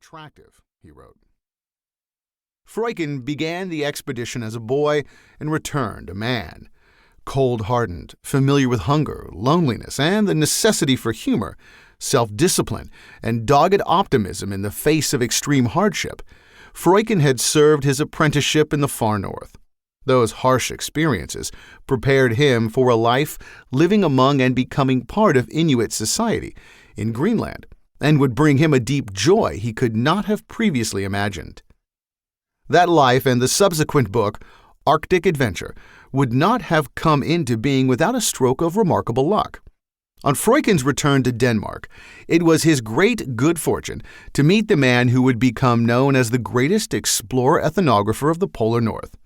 attractive, he wrote. Freuchen began the expedition as a boy and returned a man. Cold-hardened, familiar with hunger, loneliness, and the necessity for humor, self-discipline, and dogged optimism in the face of extreme hardship, Freuchen had served his apprenticeship in the far north. Those harsh experiences prepared him for a life living among and becoming part of Inuit society in Greenland, and would bring him a deep joy he could not have previously imagined. That life and the subsequent book, Arctic Adventure, would not have come into being without a stroke of remarkable luck. On Freuchen's return to Denmark, it was his great good fortune to meet the man who would become known as the greatest explorer-ethnographer of the Polar North,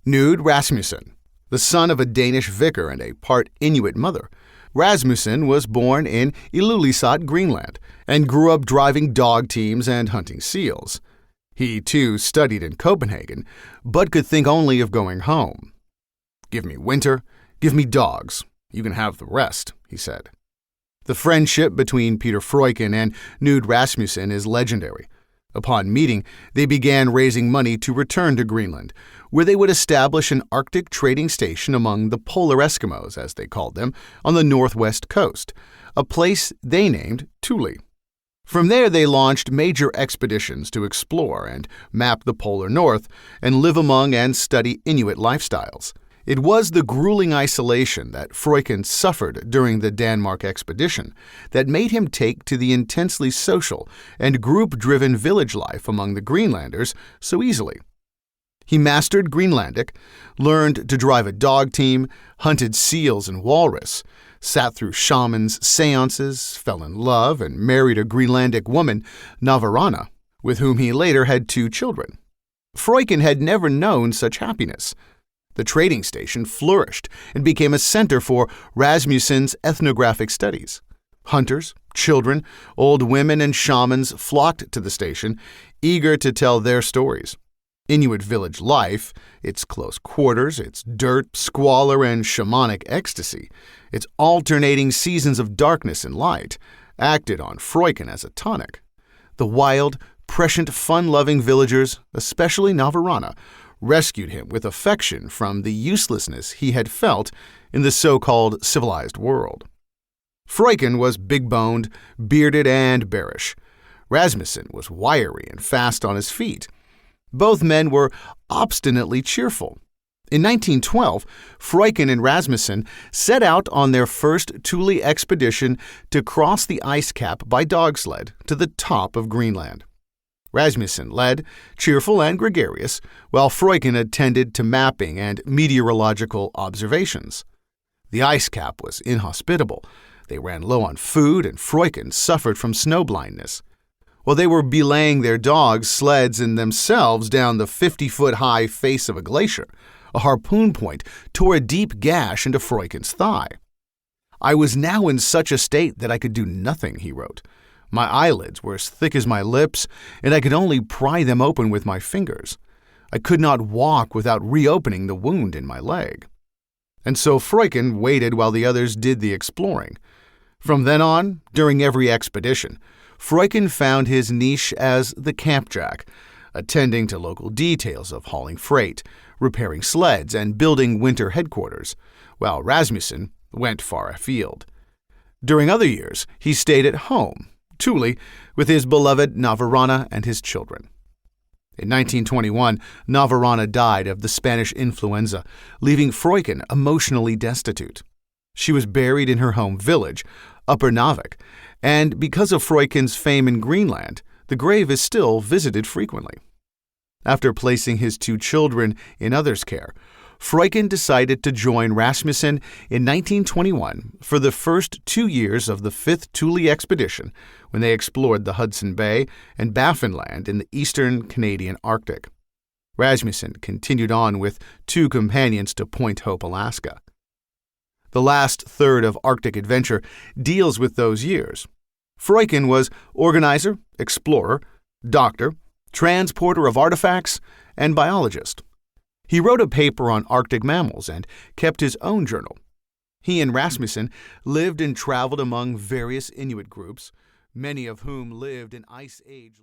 Knud Rasmussen. The son of a Danish vicar and a part Inuit mother, Rasmussen was born in Ilulissat, Greenland, and grew up driving dog teams and hunting seals. He, too, studied in Copenhagen, but could think only of going home. "Give me winter, give me dogs. You can have the rest," he said. The friendship between Peter Freuchen and Knud Rasmussen is legendary. Upon meeting, they began raising money to return to Greenland, where they would establish an Arctic trading station among the polar Eskimos, as they called them, on the northwest coast, a place they named Thule. From there, they launched major expeditions to explore and map the polar north and live among and study Inuit lifestyles. It was the grueling isolation that Freuchen suffered during the Denmark expedition that made him take to the intensely social and group-driven village life among the Greenlanders so easily. He mastered Greenlandic, learned to drive a dog team, hunted seals and walrus, sat through shamans' seances, fell in love, and married a Greenlandic woman, Navarana, with whom he later had 2 children. Freuchen had never known such happiness. The trading station flourished and became a center for Rasmussen's ethnographic studies. Hunters, children, old women, and shamans flocked to the station, eager to tell their stories. Inuit village life, its close quarters, its dirt, squalor, and shamanic ecstasy, its alternating seasons of darkness and light, acted on Freuchen as a tonic. The wild, prescient, fun-loving villagers, especially Navarana, rescued him with affection from the uselessness he had felt in the so-called civilized world. Freuchen was big-boned, bearded, and bearish. Rasmussen was wiry and fast on his feet. Both men were obstinately cheerful. In 1912, Freuchen and Rasmussen set out on their first Thule expedition to cross the ice cap by dog sled to the top of Greenland. Rasmussen led, cheerful and gregarious, while Freuchen attended to mapping and meteorological observations. The ice cap was inhospitable. They ran low on food, and Freuchen suffered from snow blindness. While they were belaying their dogs, sleds, and themselves down the 50-foot-high face of a glacier, a harpoon point tore a deep gash into Freuchen's thigh. "I was now in such a state that I could do nothing," he wrote. "My eyelids were as thick as my lips, and I could only pry them open with my fingers. I could not walk without reopening the wound in my leg." And so Freuchen waited while the others did the exploring. From then on, during every expedition, Freuchen found his niche as the campjack, attending to local details of hauling freight, repairing sleds, and building winter headquarters, while Rasmussen went far afield. During other years, he stayed at home, Thule, with his beloved Navarana and his children. In 1921, Navarana died of the Spanish influenza, leaving Freuchen emotionally destitute. She was buried in her home village, Upper Navik, and because of Freuchen's fame in Greenland, the grave is still visited frequently. After placing his 2 children in others' care, Freuchen decided to join Rasmussen in 1921 for the first 2 years of the 5th Thule expedition, when they explored the Hudson Bay and Baffinland in the eastern Canadian Arctic. Rasmussen continued on with 2 companions to Point Hope, Alaska. The last third of Arctic Adventure deals with those years. Freuchen was organizer, explorer, doctor, transporter of artifacts, and biologist. He wrote a paper on Arctic mammals and kept his own journal. He and Rasmussen lived and traveled among various Inuit groups, many of whom lived in Ice Age.